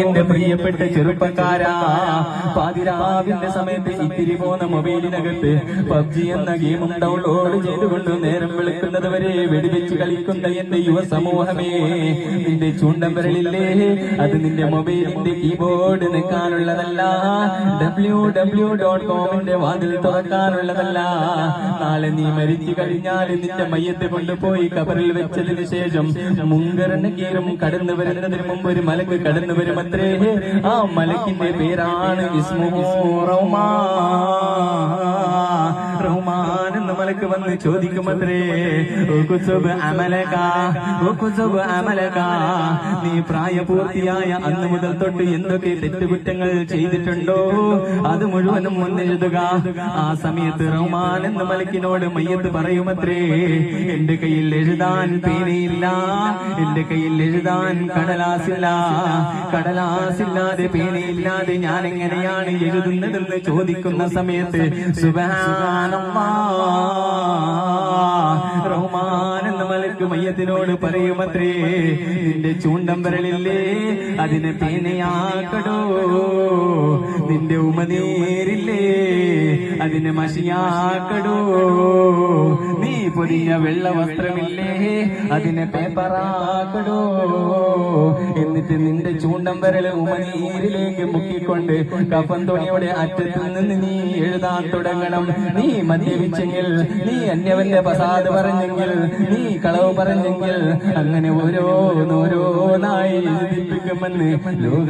എന്റെ പ്രിയപ്പെട്ട ചെറുപ്പക്കാരാ, പാതിരാവിന്റെ സമയത്ത് ഇത്തിരി പോന്ന മൊബൈലിനകത്ത് പബ്ജി എന്ന ഗെയിമും ഡൗൺലോഡ് ചെയ്തുകൊണ്ട് നേരം വെളുക്കുന്നത് വരെ വെടിവെച്ച് കളിക്കുന്ന എന്റെ യുവ സമൂഹമേ, നിന്റെ ചൂണ്ടം വിരലില്ലേ അത് നിന്റെ മൊബൈലിന്റെ കീബോർഡ് നിൽക്കാനുള്ളതല്ല, www.com വാതിൽ തുറക്കാനുള്ളതല്ല. നാളെ നീ മരിച്ചു കഴിഞ്ഞാൽ നിന്റെ മയ്യത്ത് കൊണ്ടുപോയി കബറിൽ വെച്ചതിന് ശേഷം മുങ്കറിന് കീറും കടന്നു വരുന്നതിന് മുമ്പ് ഒരു മലക്ക് കടന്നു വരുമത്രേ. ആ മലക്കിന്റെ പേരാണ് റഹ്മാൻ എന്ന മലക്ക് വന്ന് ചോദിക്കുമത്രേ, നീ പ്രായപൂർത്തിയായ അന്ന് മുതൽ തൊട്ട് എന്തൊക്കെ തെറ്റുകുറ്റങ്ങൾ ചെയ്തിട്ടുണ്ടോ അത് മുഴുവനും മുന്നെഴുതുക. ആ സമയത്ത് റഹ്മാൻ എന്ന മലക്കിനോട് മയ്യത്ത് പറയുമത്രേ, എന്റെ കയ്യിൽ എഴുതാൻ പേനയില്ല, എന്റെ കയ്യിൽ എഴുതാൻ കടലാസില്ല, കടലാസില്ലാതെ പേനയില്ലാതെ ഞാൻ എങ്ങനെയാണ് എഴുതുന്നതെന്ന് ചോദിക്കുന്ന സമയത്ത് സുബ്ഹാനല്ലാഹ് റഹ്മാൻ എന്ന മലക്ക് മയ്യത്തിനോട് പറയുമത്രേ, നിന്റെ ചൂണ്ടം വിരലില്ലേ അതിനെ പേനയാക്കടോ, നിന്റെ ഉമനീരില്ലേ അതിനെ മഷിയാക്കടോ, നീ പൊതിഞ്ഞ വെള്ള വസ്ത്രമില്ലേ അതിനെ പേപ്പറാക്കടോ, എന്നിട്ട് നിന്റെ ചൂണ്ടം വിരൽ ഉമനീരിലേക്ക് മുക്കിക്കൊണ്ട് കഫൻ തുണിയുടെ അറ്റത്തിൽ നിന്ന് നീ എഴുതാൻ തുടങ്ങണം. നീ മദ്യപിച്ചെങ്കിൽ, നീ അന്യവന്റെ ഫസാദ് പറഞ്ഞെങ്കിൽ, നീ കളവ് പറഞ്ഞെങ്കിൽ, അങ്ങനെ ഓരോന്നായി എഴുതിപ്പിക്കുമെന്ന് ലോക